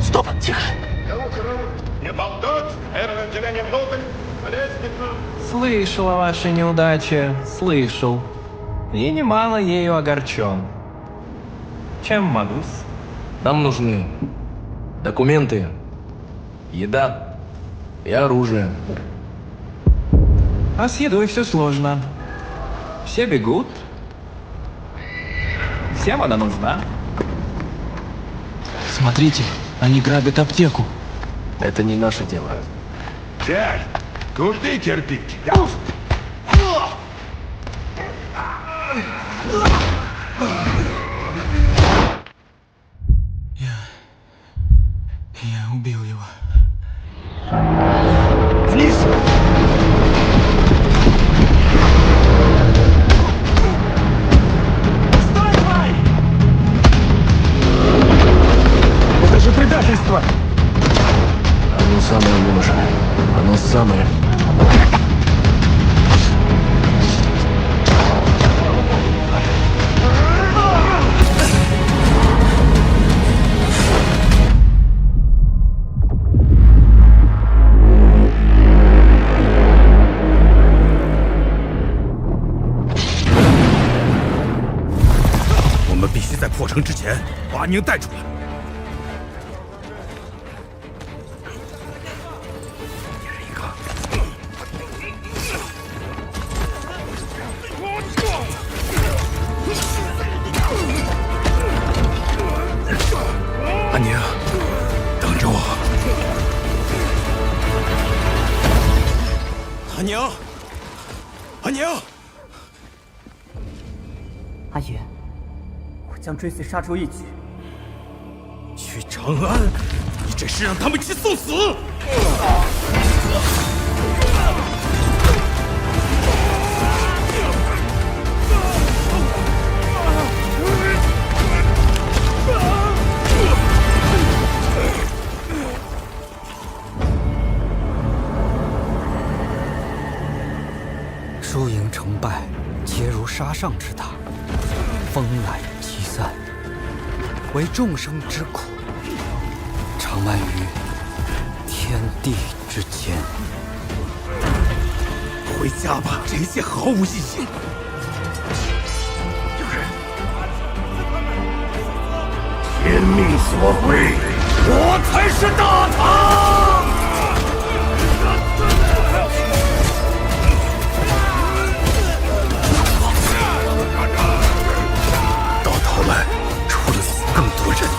Стоп, тихо. Слышал о вашей неудаче, слышал. И немало ею огорчен. Чем могу? Нам нужны документы, еда и оружие. А с едой все сложно. Все бегут. Всем она нужна. Смотрите, они грабят аптеку. Это не наше дело. Дядь, купи кирпич. Я убил его. Вниз! Стой, тварь! Это же предательство! Оно самое, юноша. Оно самое.我们必须在破城之前把阿宁带出来。阿宁，等着我。阿宁，阿宁，阿爷，我将追随杀出一举。去长安，你这是让他们去送死！输赢成败，皆如沙上之大，风来即散，为众生之苦，长漫于天地之间。回家吧，这一切毫无意义。天命所归，我才是大唐。到头来，除了死更多人，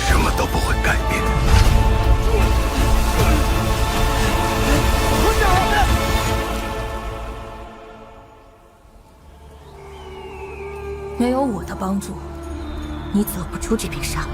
什么都不会改变。没有我的帮助，你走不出这片沙漠。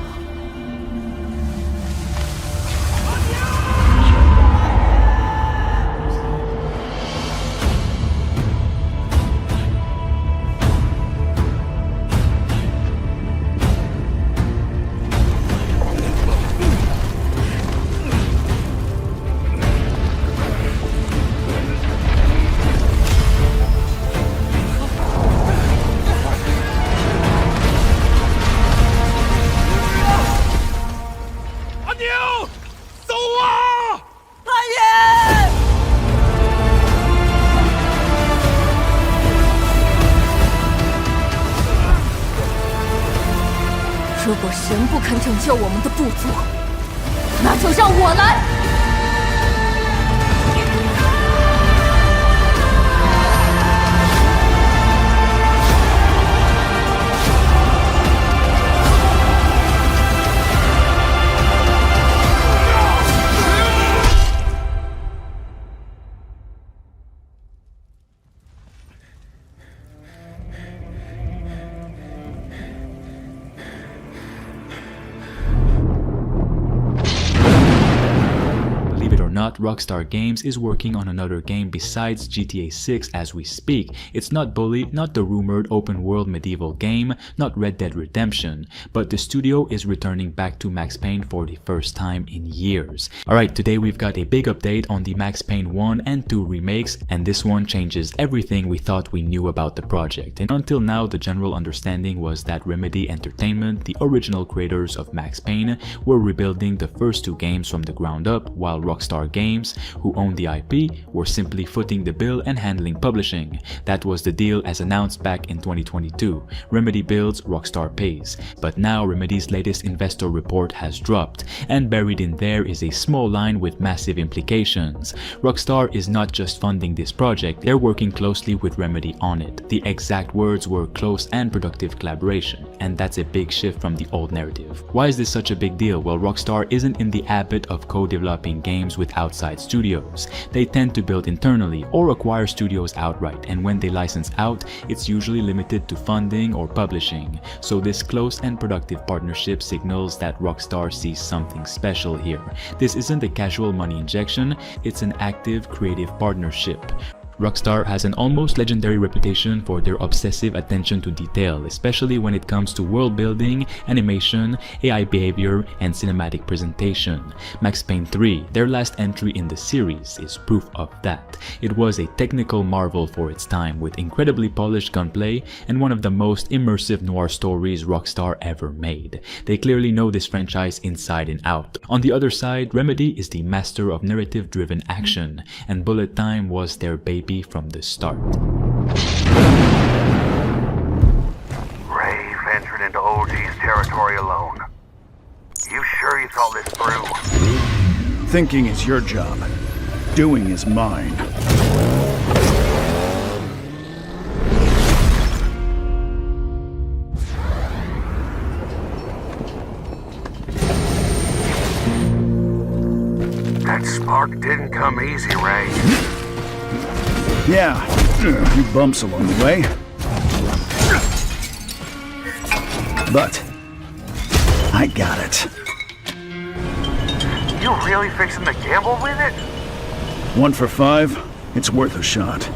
如果神不肯拯救我们的部族，那就让我来。not, Rockstar Games is working on another game besides GTA 6 as we speak. It's not Bully, not the rumored open world medieval game, not Red Dead Redemption, but the studio is returning back to Max Payne for the first time in years. Alright, today we've got a big update on the Max Payne 1 and 2 remakes, and this one changes everything we thought we knew about the project. And until now, the general understanding was that Remedy Entertainment, the original creators of Max Payne, were rebuilding the first two games from the ground up, while Rockstar Games, who owned the IP, were simply footing the bill and handling publishing. That was the deal as announced back in 2022. Remedy builds, Rockstar pays. But now Remedy's latest investor report has dropped, and buried in there is a small line with massive implications. Rockstar is not just funding this project, they're working closely with Remedy on it. The exact words were close and productive collaboration, and that's a big shift from the old narrative. Why is this such a big deal? Well, Rockstar isn't in the habit of co-developing games with outside studios. They tend to build internally or acquire studios outright, and when they license out, it's usually limited to funding or publishing. So this close and productive partnership signals that Rockstar sees something special here. This isn't a casual money injection, it's an active creative partnership. Rockstar has an almost legendary reputation for their obsessive attention to detail, especially when it comes to world building, animation, AI behavior, and cinematic presentation. Max Payne 3, their last entry in the series, is proof of that. It was a technical marvel for its time, with incredibly polished gunplay and one of the most immersive noir stories Rockstar ever made. They clearly know this franchise inside and out. On the other side, Remedy is the master of narrative-driven action, and bullet time was their baby from the start. Ray ventured into OG's territory alone. You sure you thought this through? Thinking is your job. Doing is mine. That spark didn't come easy, Ray. Yeah, a few bumps along the way. But I got it. You really fixing to gamble with it? 1 for 5, it's worth a shot.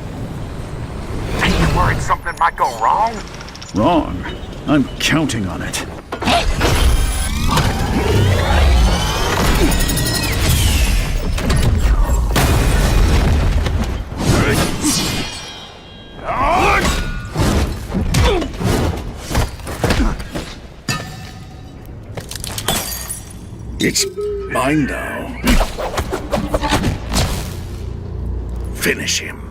Ain't you worried something might go wrong? Wrong. I'm counting on it. It's mine now. Finish him.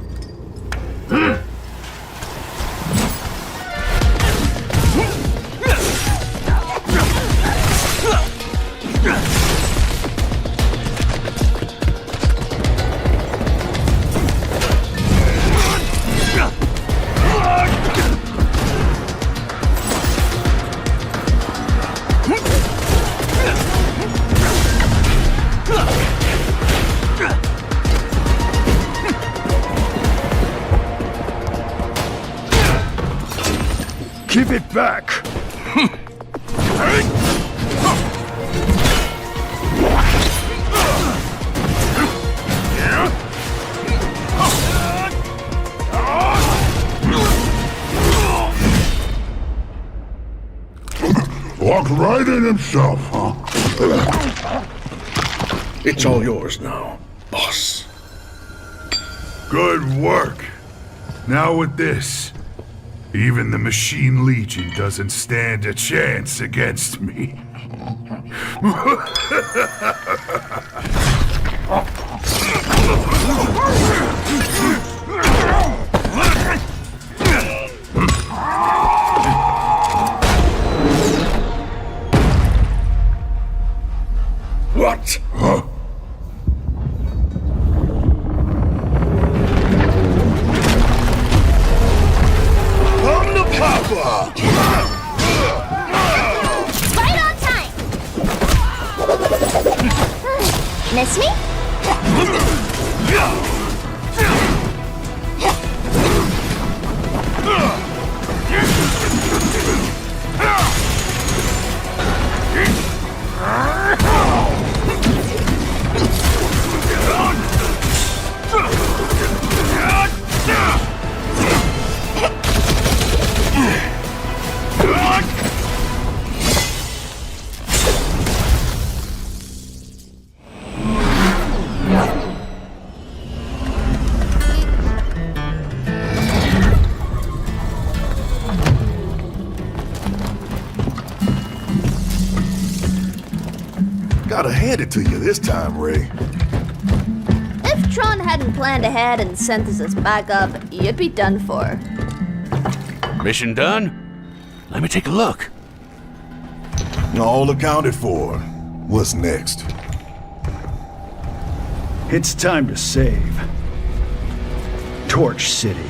Give it back! Walked right in himself, huh? It's all yours now, boss. Good work. Now with this, even the Machine Legion doesn't stand a chance against me. What? Huh? Come to Papa! Right on time! Miss me? Gotta hand it to you this time, Ray. If Tron hadn't planned ahead and sent us as backup, you'd be done for. Mission done? Let me take a look. All accounted for. What's next? It's time to save Torch City.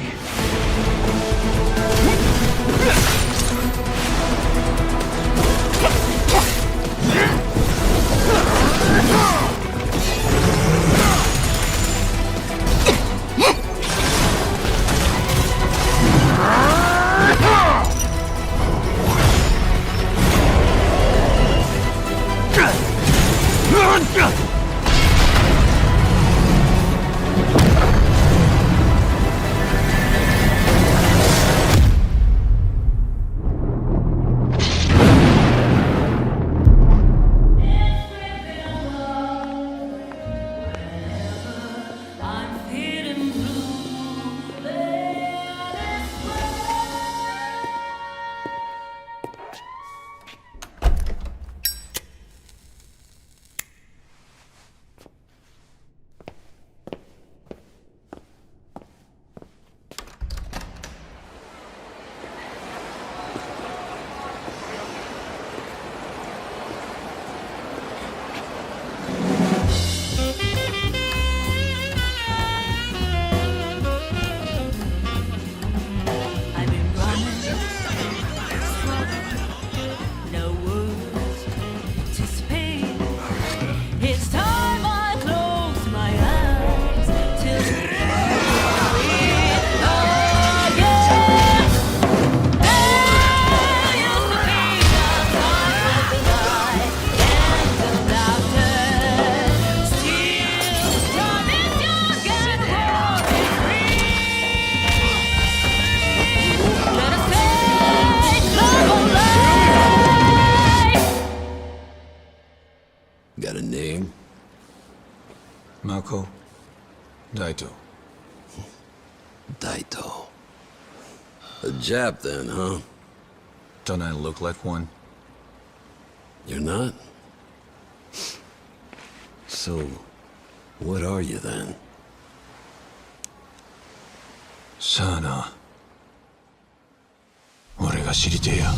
Got a name? Mako. Daito. Daito. A Jap then, huh? Don't I look like one? You're not? So, what are you then? さあな。俺が知りてえや。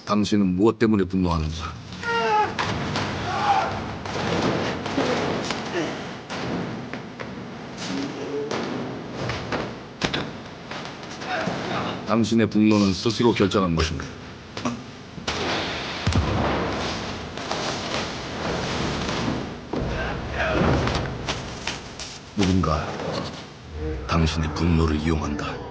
당신은 무엇 때문에 분노하는가? 당신의 분노는 스스로 결정한 것입니다. 누군가 당신의 분노를 이용한다.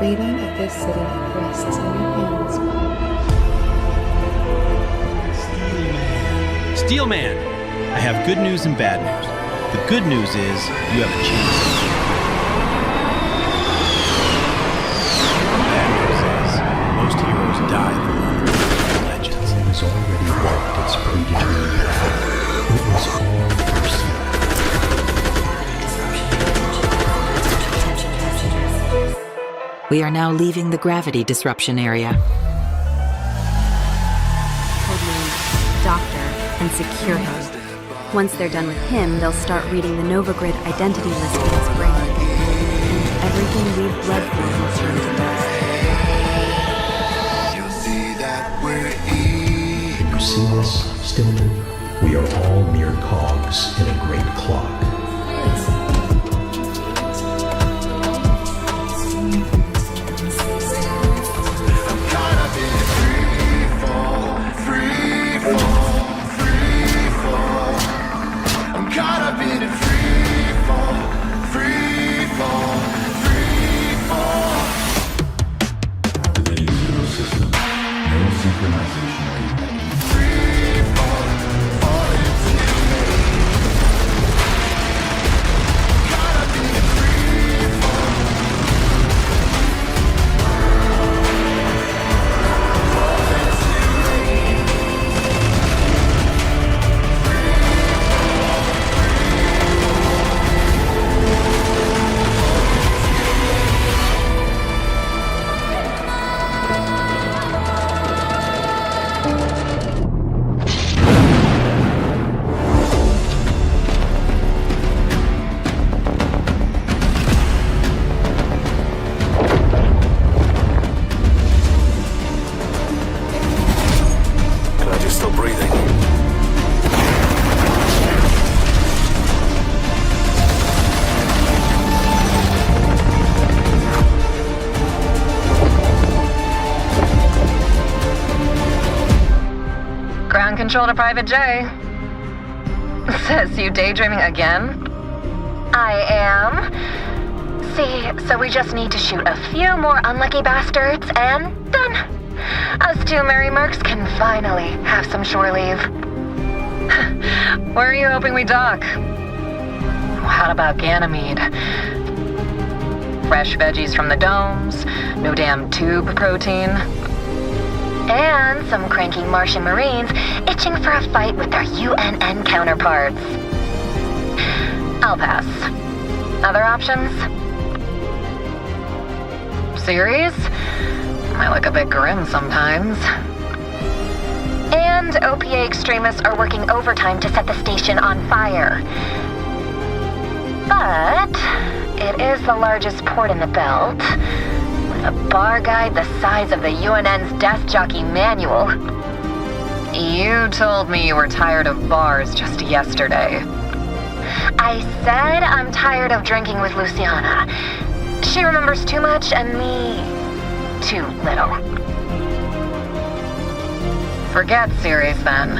freedom of this city rests in your hands. Steelman, I have good news and bad news. The good news is you have a chance. The bad news is most heroes die the moment of legends. It has already walked its predetermined path. It was all foreseen. We are now leaving the gravity disruption area. Doctor and secure him. Once they're done with him, they'll start reading the Nova Grid identity list in his brain. And everything we've bled for will turn to dust. You see this, Stillman? We are all mere cogs in a great clock. Control to Private J. Says you daydreaming again? I am. See, so we just need to shoot a few more unlucky bastards and done. Us two merry mercs can finally have some shore leave. Where are you hoping we dock? How about Ganymede? Fresh veggies from the domes, no damn tube protein. And some cranky Martian Marines itching for a fight with their UNN counterparts. I'll pass. Other options? Series? Might look a bit grim sometimes. And OPA extremists are working overtime to set the station on fire. But it is the largest port in the belt. A bar guide the size of the UNN's desk jockey manual. You told me you were tired of bars just yesterday. I said I'm tired of drinking with Luciana. She remembers too much and me too little. Forget series then.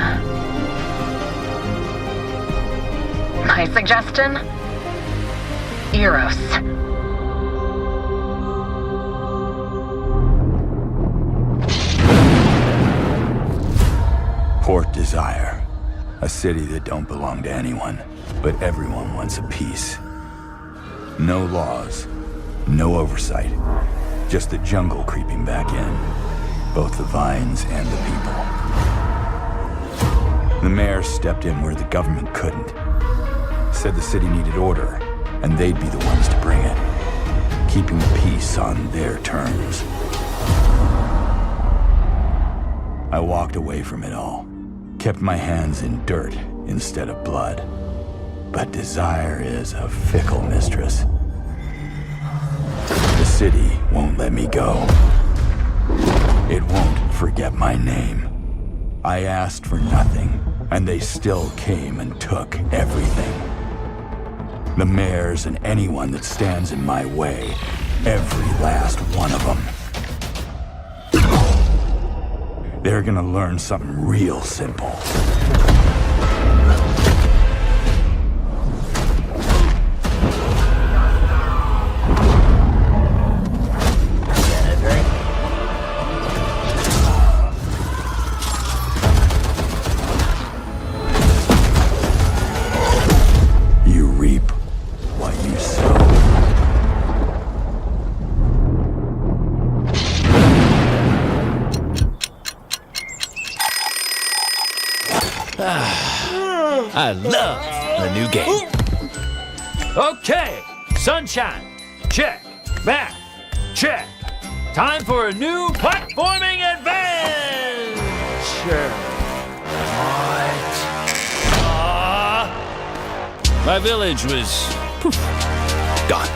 My suggestion? Eros. Port Desire. A city that don't belong to anyone, but everyone wants a piece. No laws, no oversight. Just the jungle creeping back in. Both the vines and the people. The mayor stepped in where the government couldn't. Said the city needed order, and they'd be the ones to bring it. Keeping the peace on their terms. I walked away from it all. Kept my hands in dirt instead of blood. But desire is a fickle mistress. The city won't let me go. It won't forget my name. I asked for nothing, and they still came and took everything. The mayors and anyone that stands in my way. Every last one of them. They're gonna learn something real simple. You reap what you sow. I love the new game. Okay, sunshine, check. Math, check. Time for a new platforming adventure. What? My village was poof, gone.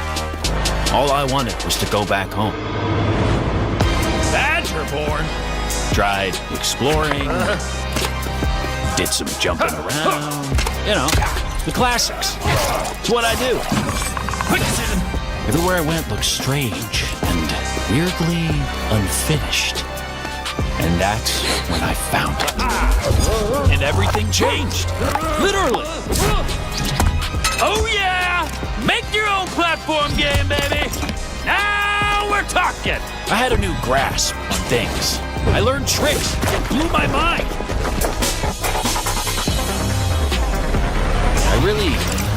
All I wanted was to go back home. Reborn. Tried exploring. Did some jumping around. You know, the classics. It's what I do. Everywhere I went looked strange and weirdly unfinished. And that's when I found it. And everything changed. Literally. Oh yeah! Make your own platform game, baby! Now we're talking! I had a new grasp on things. I learned tricks. It blew my mind. I really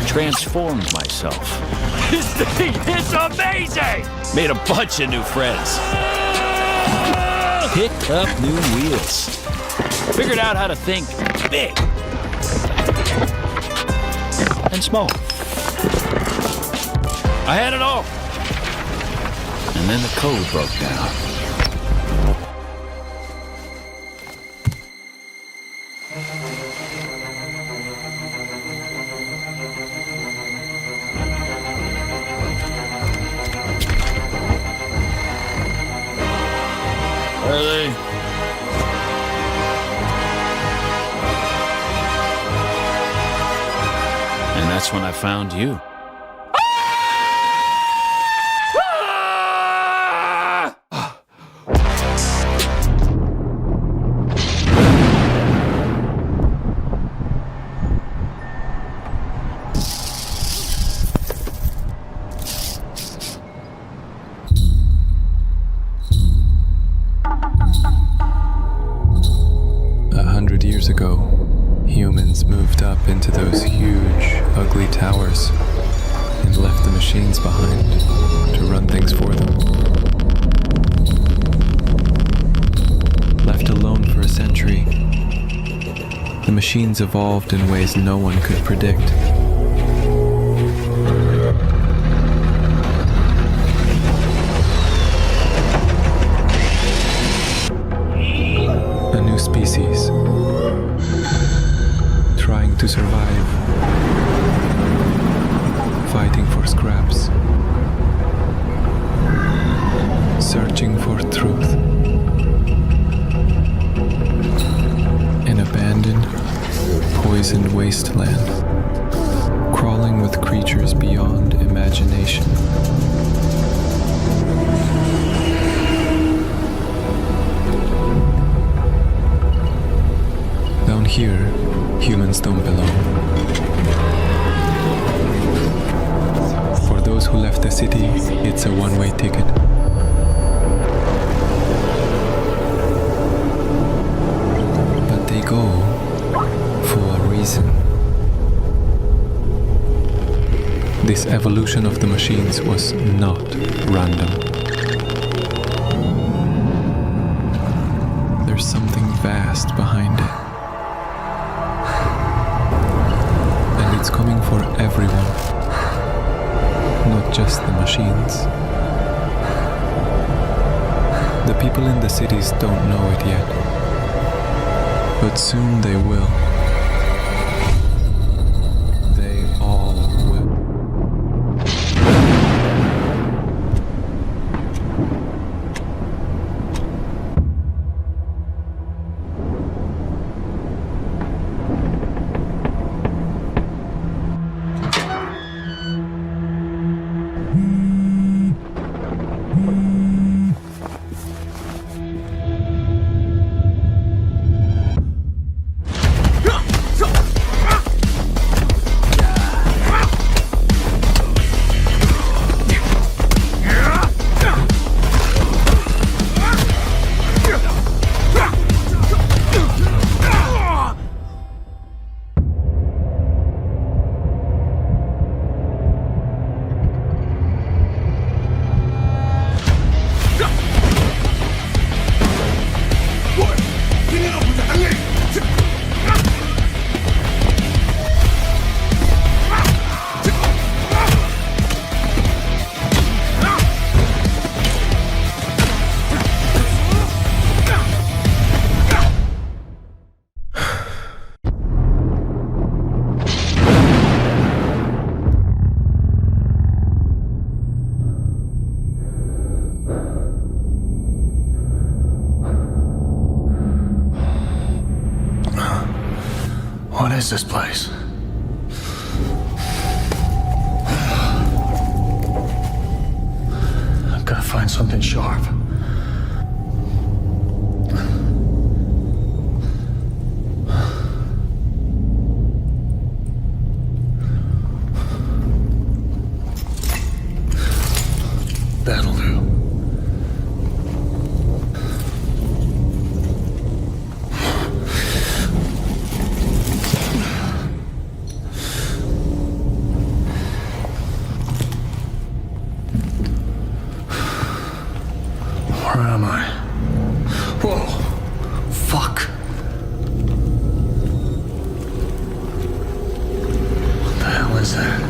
transformed myself. This thing is amazing! Made a bunch of new friends. Picked up new wheels. Figured out how to think big and small. I had it all. And then the code broke down. Are they? And that's when I found you. 100 years ago, humans moved up into those huge, ugly towers and left the machines behind to run things for them. Left alone for a century, the machines evolved in ways no one could predict. A new species, trying to survive, fighting for scraps, searching for truth. In poisoned wasteland, crawling with creatures beyond imagination. Down here, humans don't belong. For those who left the city, it's a one-way ticket. But they go for a reason. This evolution of the machines was not random. There's something vast behind it. And it's coming for everyone, not just the machines. The people in the cities don't know it yet, but soon they will. They all will. What is this place? I've got to find something sharp. That'll do. Where am I? Whoa! Fuck! What the hell is that?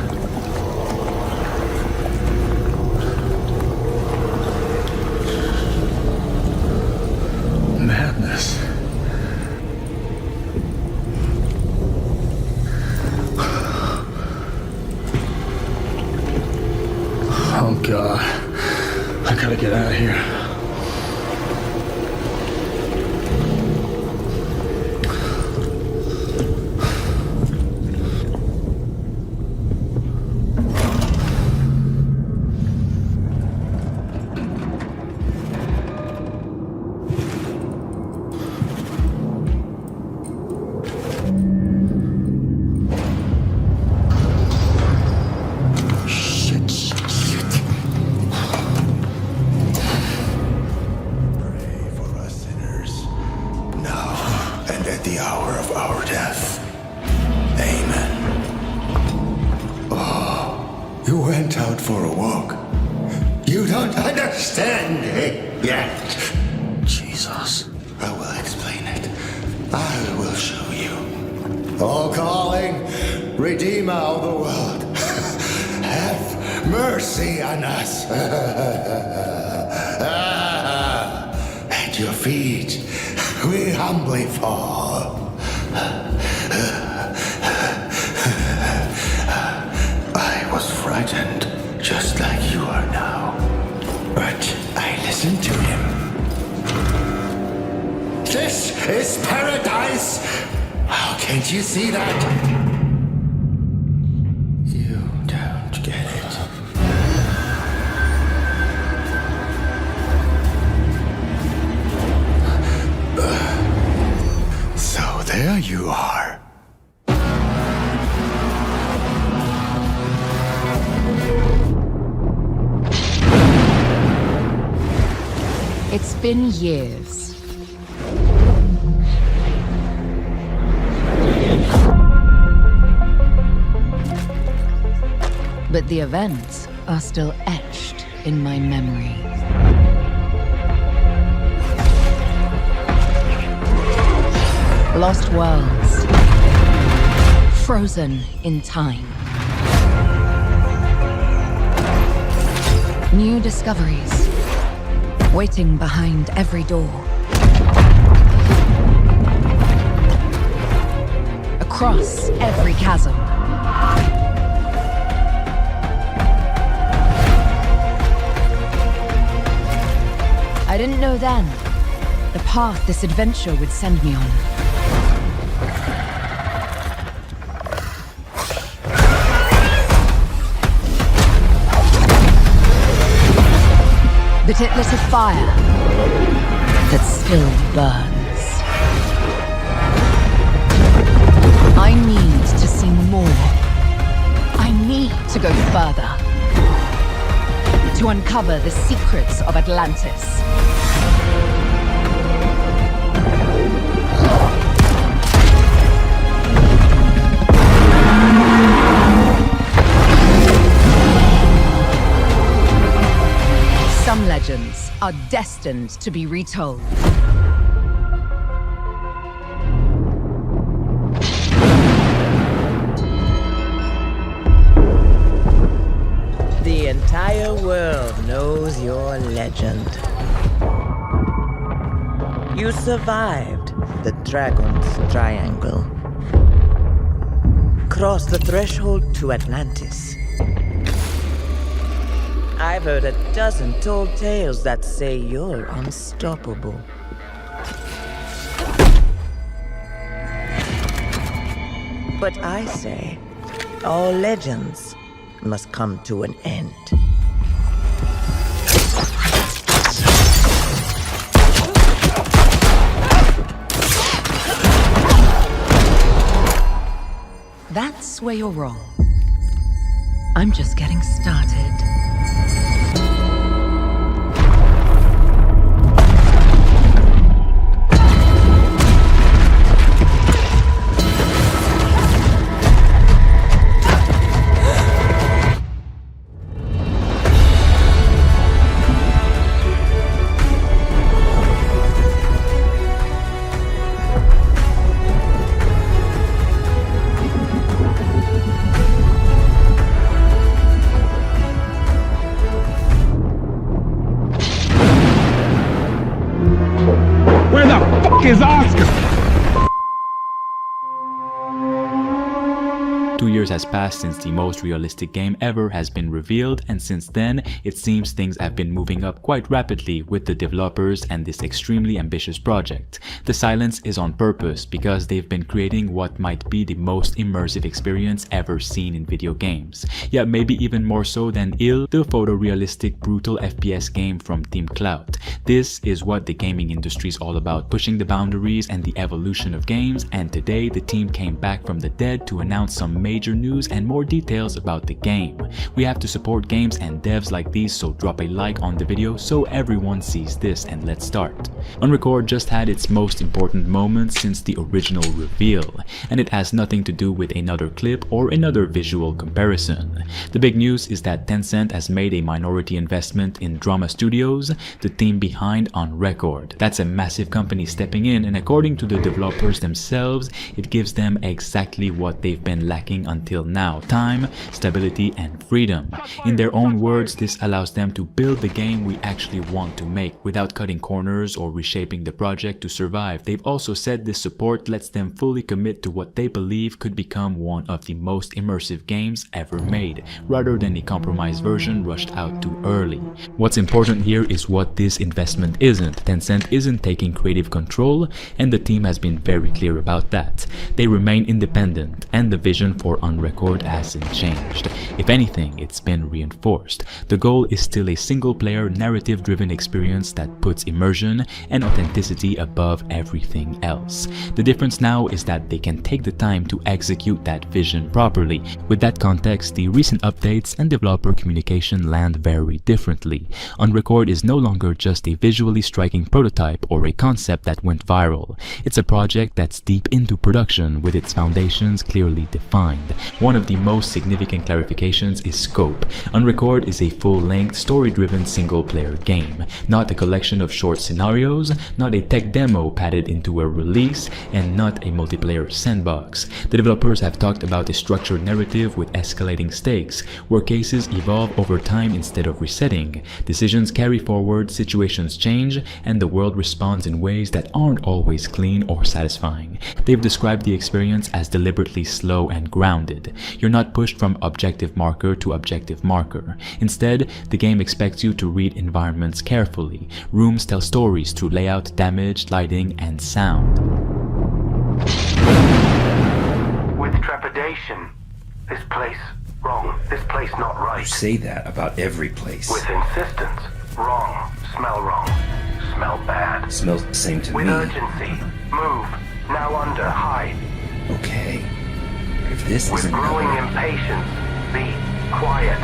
Madness. Oh God. I gotta get out of here. For a walk. You don't understand it yet. Jesus. I will explain it. I will show you. Oh, calling, Redeemer of the world, have mercy on us. At your feet, we humbly fall. I was frightened. Just like you are now. But I listened to him. This is paradise Oh, can't you see that? You don't get it. So there you are. It's been years. But the events are still etched in my memory. Lost worlds, frozen in time. New discoveries, waiting behind every door. Across every chasm. I didn't know then the path this adventure would send me on. But it lit a fire that still burns. I need to see more. I need to go further. To uncover the secrets of Atlantis. Some legends are destined to be retold. The entire world knows your legend. You survived the Dragon's Triangle. Crossed the threshold to Atlantis. I've heard a dozen told tales that say you're unstoppable. But I say, all legends must come to an end. That's where you're wrong. I'm just getting started. Is Oscar? 2 years has passed since the most realistic game ever has been revealed, and since then, it seems things have been moving up quite rapidly with the developers and this extremely ambitious project. The silence is on purpose because they've been creating what might be the most immersive experience ever seen in video games. Yeah, maybe even more so than Il, the photorealistic brutal FPS game from Team Cloud. This is what the gaming industry is all about, pushing the boundaries and the evolution of games, and today the team came back from the dead to announce some major news and more details about the game. We have to support games and devs like these, so drop a like on the video so everyone sees this, and let's start. Unrecord just had its most important moment since the original reveal, and it has nothing to do with another clip or another visual comparison. The big news is that Tencent has made a minority investment in Drama Studios, the team behind Unrecord. That's a massive company stepping in, and according to the developers themselves, it gives them exactly what they've been lacking on until now: time, stability, and freedom. In their own words, this allows them to build the game we actually want to make without cutting corners or reshaping the project to survive. They've also said this support lets them fully commit to what they believe could become one of the most immersive games ever made, rather than a compromised version rushed out too early. What's important here is what this investment isn't. Tencent isn't taking creative control, and the team has been very clear about that. They remain independent, and the vision for Unrecord hasn't changed. If anything, it's been reinforced. The goal is still a single-player, narrative-driven experience that puts immersion and authenticity above everything else. The difference now is that they can take the time to execute that vision properly. With that context, the recent updates and developer communication land very differently. Unrecord is no longer just a visually striking prototype or a concept that went viral. It's a project that's deep into production with its foundations clearly defined. One of the most significant clarifications is scope. Unrecord is a full-length, story-driven single-player game, not a collection of short scenarios, not a tech demo padded into a release, and not a multiplayer sandbox. The developers have talked about a structured narrative with escalating stakes, where cases evolve over time instead of resetting. Decisions carry forward, situations change, and the world responds in ways that aren't always clean or satisfying. They've described the experience as deliberately slow and grounded. You're not pushed from objective marker to objective marker. Instead, the game expects you to read environments carefully. Rooms tell stories through layout, damage, lighting, and sound. With trepidation. This place wrong. This place not right. You say that about every place. With insistence. Wrong. Smell wrong. Smell bad. Smells the same to me. With urgency. Move. Now under. Hide. Okay. If this With isn't growing going... impatience. Be quiet.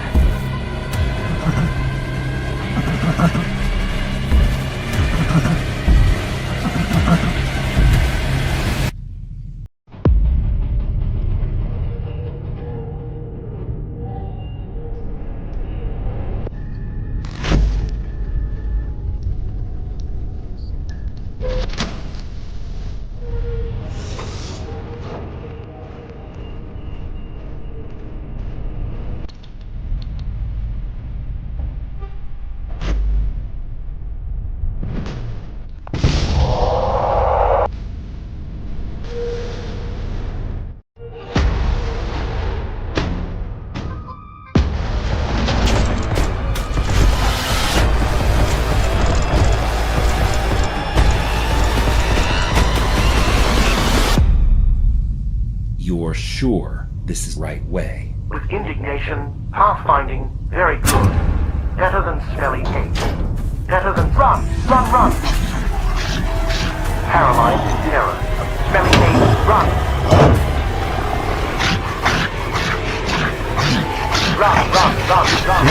You're sure this is the right way? With indignation, pathfinding, very good. Better than smelly hate. Better than run, run, run. Paralyzed in terror. Smelly hate, run. Run, run, run, run.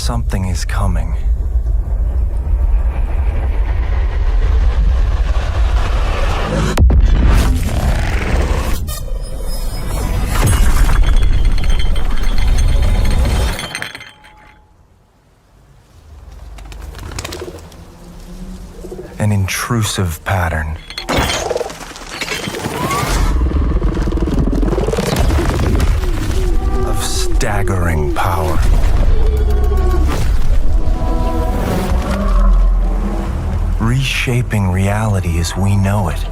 Something is coming. An intrusive pattern. Of staggering power. Reshaping reality as we know it.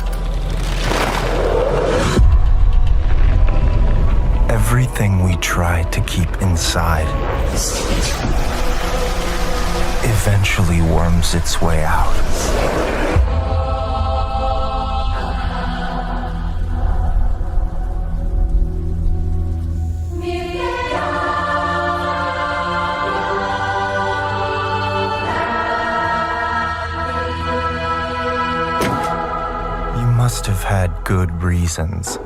Everything we tried to keep inside eventually worms its way out. You must have had good reasons.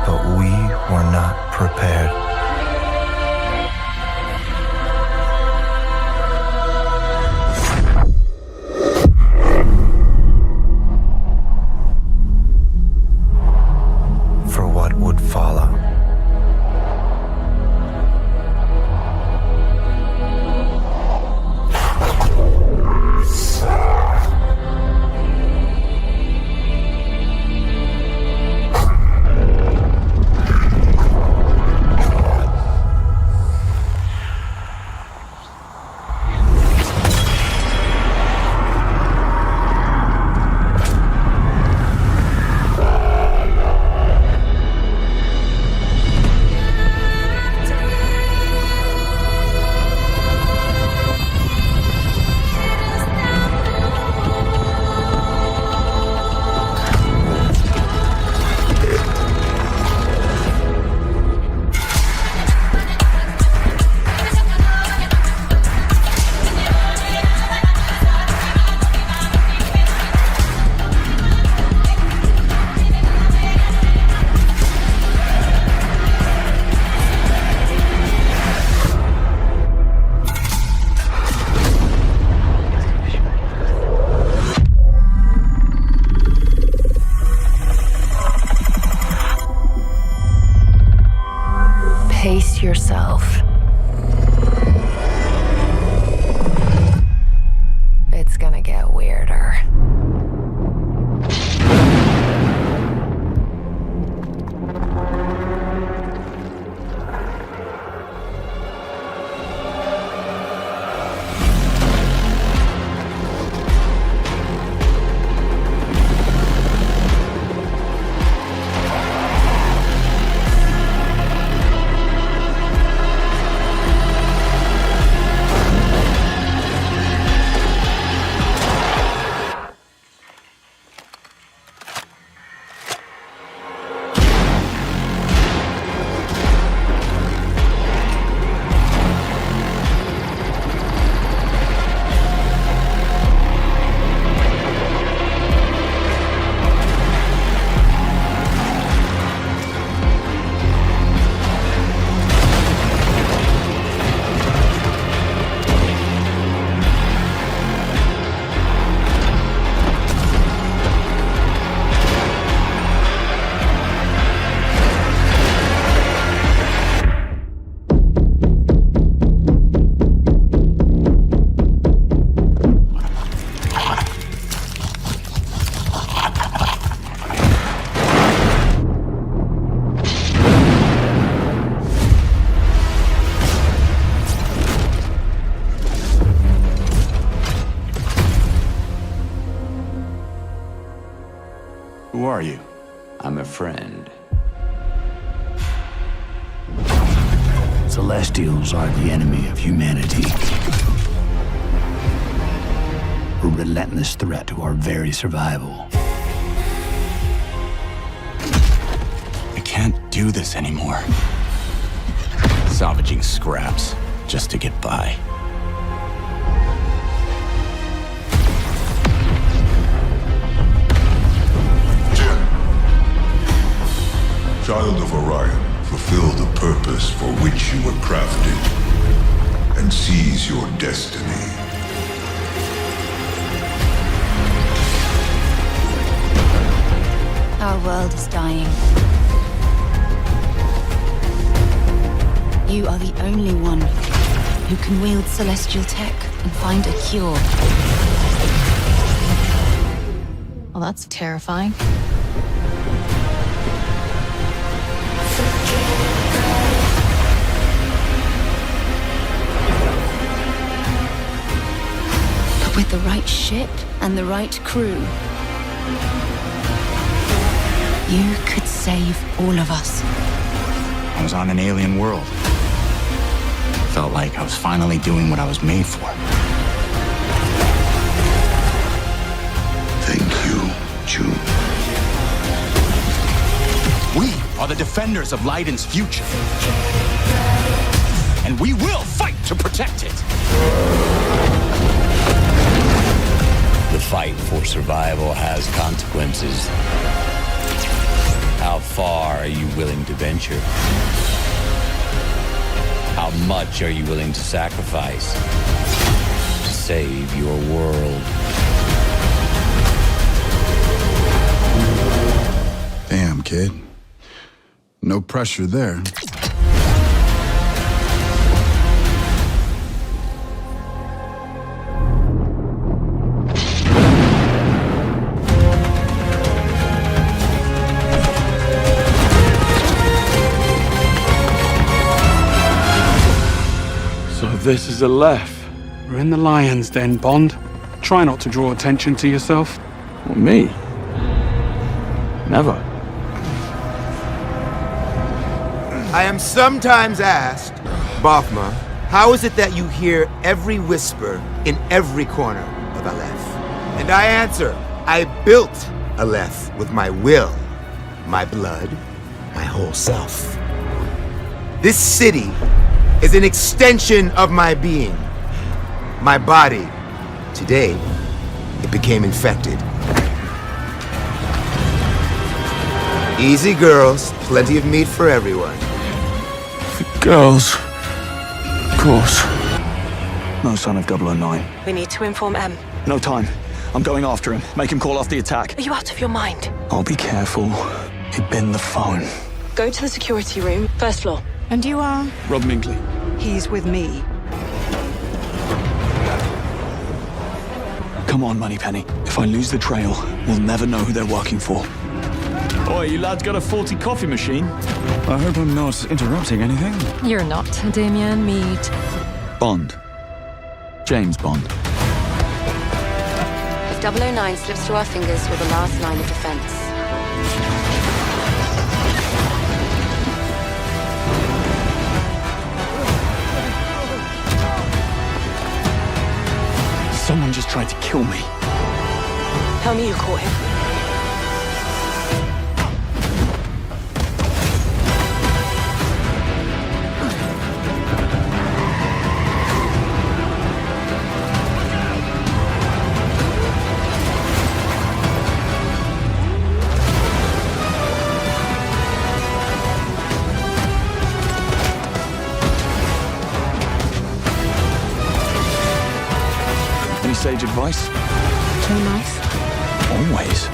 But we were not prepared. For what would follow. Pace yourself. It's gonna get weirder. Who are you? I'm a friend. Celestials are the enemy of humanity. A relentless threat to our very survival. I can't do this anymore. Salvaging scraps just to get by. Child of Orion, fulfill the purpose for which you were crafted and seize your destiny. Our world is dying. You are the only one who can wield celestial tech and find a cure. Well, that's terrifying. But with the right ship and the right crew, you could save all of us. I was on an alien world. Felt like I was finally doing what I was made for. Thank you, June. We are the defenders of Leiden's future. And we will fight to protect it. The fight for survival has consequences. How far are you willing to venture? How much are you willing to sacrifice to save your world? Damn, kid. No pressure there. This is Aleph. We're in the lion's den, Bond. Try not to draw attention to yourself. Well, me? Never. I am sometimes asked, Bothma, how is it that you hear every whisper in every corner of Aleph? And I answer, I built Aleph with my will, my blood, my whole self. This city is an extension of my being. My body. Today, it became infected. Easy, girls. Plenty of meat for everyone. Girls. Of course. No sign of 009. We need to inform M. No time. I'm going after him. Make him call off the attack. Are you out of your mind? I'll be careful. He'd bin the phone. Go to the security room, first floor. And you are? Rob Minkley. He's with me. Come on, Moneypenny. If I lose the trail, we'll never know who they're working for. Oi, you lads got a faulty coffee machine? I hope I'm not interrupting anything. You're not, Damian Mead. Bond. James Bond. If 009 slips through our fingers, we're the last line of defense. Someone just tried to kill me. Tell me you caught him. Sage advice? Play nice. Always.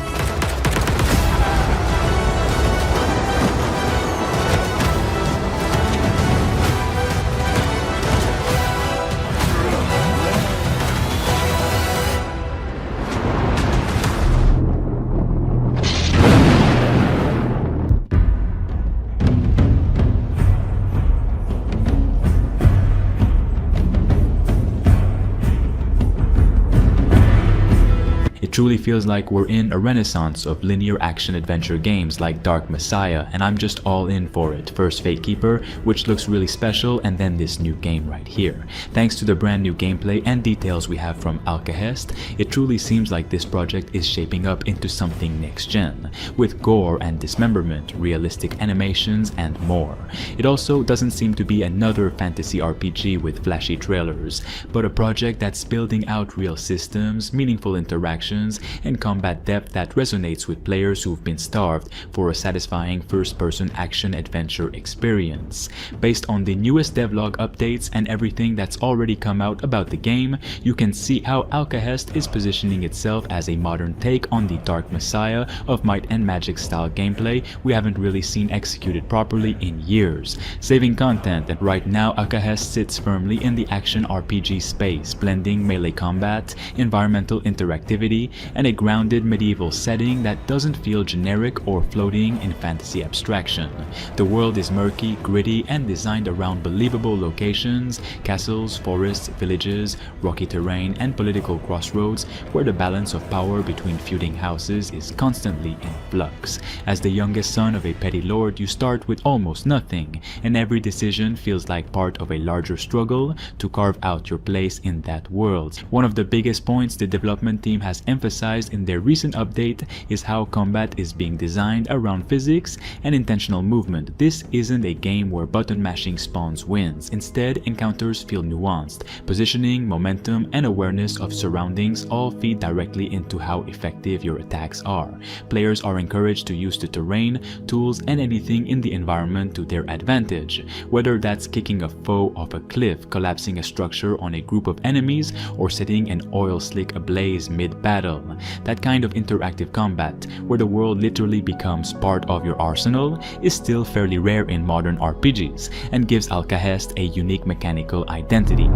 truly feels like we're in a renaissance of linear action-adventure games like Dark Messiah, and I'm just all in for it. First Fate Keeper, which looks really special, and then this new game right here. Thanks to the brand new gameplay and details we have from Alkahest, it truly seems like this project is shaping up into something next-gen, with gore and dismemberment, realistic animations, and more. It also doesn't seem to be another fantasy RPG with flashy trailers, but a project that's building out real systems, meaningful interactions, animations, and combat depth that resonates with players who've been starved for a satisfying first-person action-adventure experience. Based on the newest devlog updates and everything that's already come out about the game, you can see how Alkahest is positioning itself as a modern take on the Dark Messiah of Might and Magic style gameplay we haven't really seen executed properly in years. Saving content, and right now Alkahest sits firmly in the action RPG space, blending melee combat, environmental interactivity, and a grounded medieval setting that doesn't feel generic or floating in fantasy abstraction. The world is murky, gritty, and designed around believable locations, castles, forests, villages, rocky terrain, and political crossroads where the balance of power between feuding houses is constantly in flux. As the youngest son of a petty lord, you start with almost nothing, and every decision feels like part of a larger struggle to carve out your place in that world. One of the biggest points the development team has emphasized in their recent update is how combat is being designed around physics and intentional movement. This isn't a game where button mashing spawns wins. Instead, encounters feel nuanced. Positioning, momentum, and awareness of surroundings all feed directly into how effective your attacks are. Players are encouraged to use the terrain, tools, and anything in the environment to their advantage, whether that's kicking a foe off a cliff, collapsing a structure on a group of enemies, or setting an oil slick ablaze mid-battle. That kind of interactive combat, where the world literally becomes part of your arsenal, is still fairly rare in modern RPGs, and gives Alkahest a unique mechanical identity.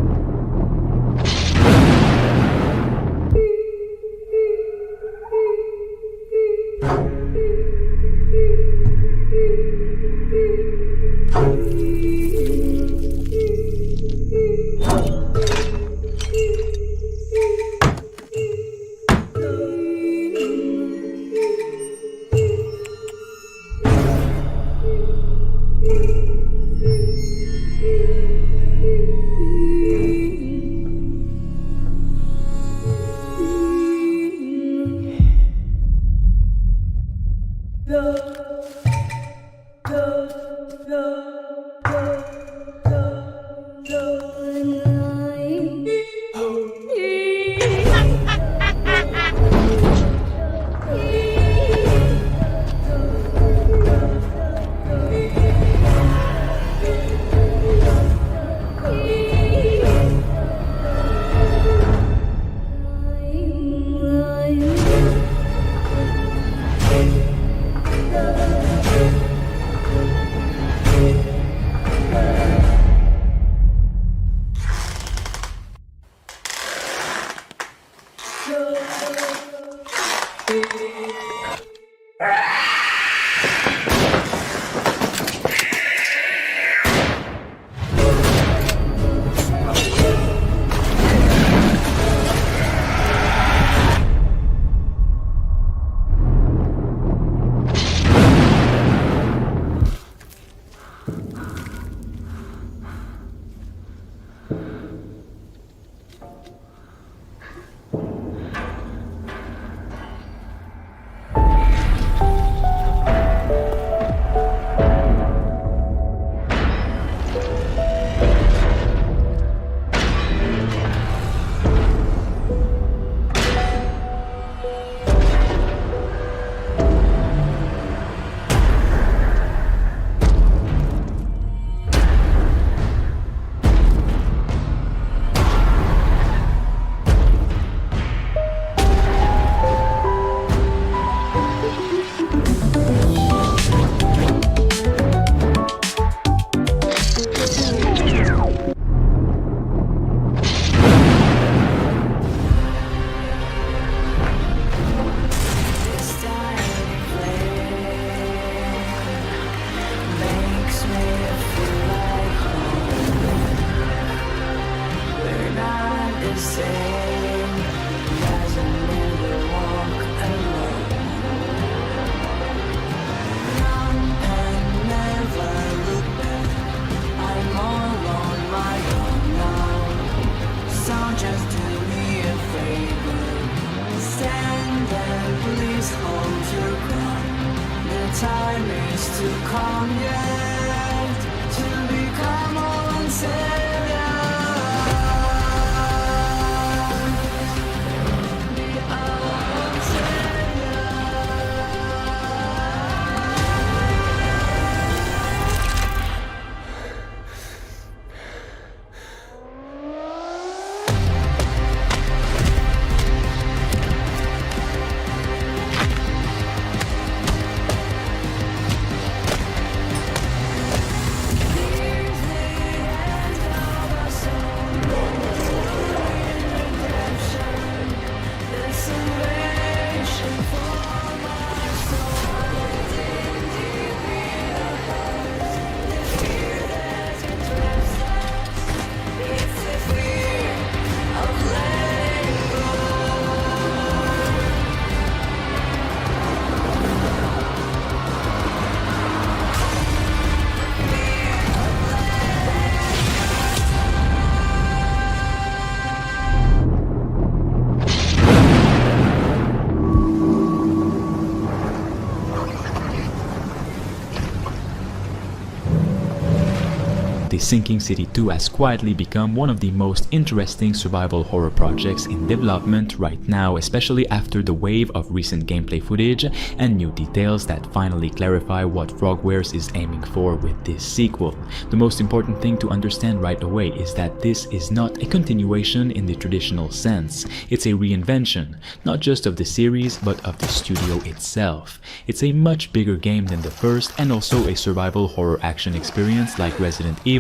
The Sinking City 2 has quietly become one of the most interesting survival horror projects in development right now, especially after the wave of recent gameplay footage and new details that finally clarify what Frogwares is aiming for with this sequel. The most important thing to understand right away is that this is not a continuation in the traditional sense. It's a reinvention, not just of the series but of the studio itself. It's a much bigger game than the first and also a survival horror action experience like Resident Evil,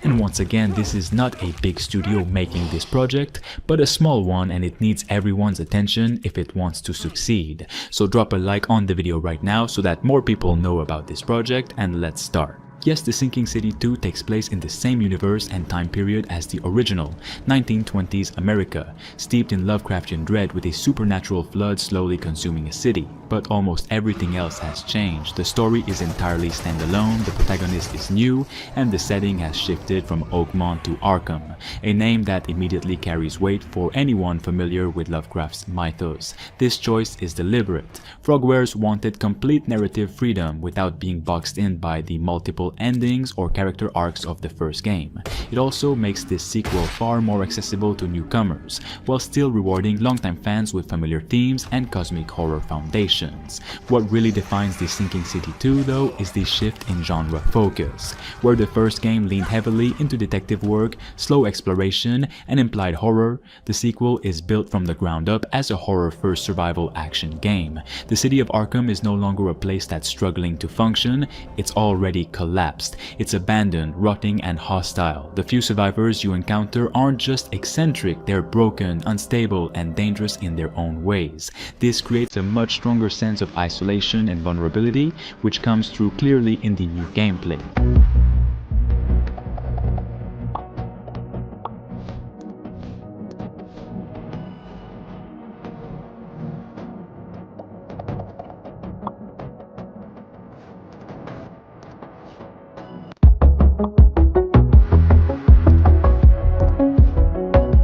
and once again this is not a big studio making this project but a small one, and it needs everyone's attention if it wants to succeed. So drop a like on the video right now so that more people know about this project, and let's start. Yes, The Sinking City 2 takes place in the same universe and time period as the original, 1920s America, steeped in Lovecraftian dread with a supernatural flood slowly consuming a city. But almost everything else has changed. The story is entirely standalone, the protagonist is new, and the setting has shifted from Oakmont to Arkham, a name that immediately carries weight for anyone familiar with Lovecraft's mythos. This choice is deliberate. Frogwares wanted complete narrative freedom without being boxed in by the multiple endings or character arcs of the first game. It also makes this sequel far more accessible to newcomers, while still rewarding longtime fans with familiar themes and cosmic horror foundations. What really defines The Sinking City 2 though is the shift in genre focus. Where the first game leaned heavily into detective work, slow exploration, and implied horror, the sequel is built from the ground up as a horror-first survival action game. The city of Arkham is no longer a place that's struggling to function, it's already collapsed. It's abandoned, rotting, and hostile. The few survivors you encounter aren't just eccentric, they're broken, unstable, and dangerous in their own ways. This creates a much stronger sense of isolation and vulnerability, which comes through clearly in the new gameplay.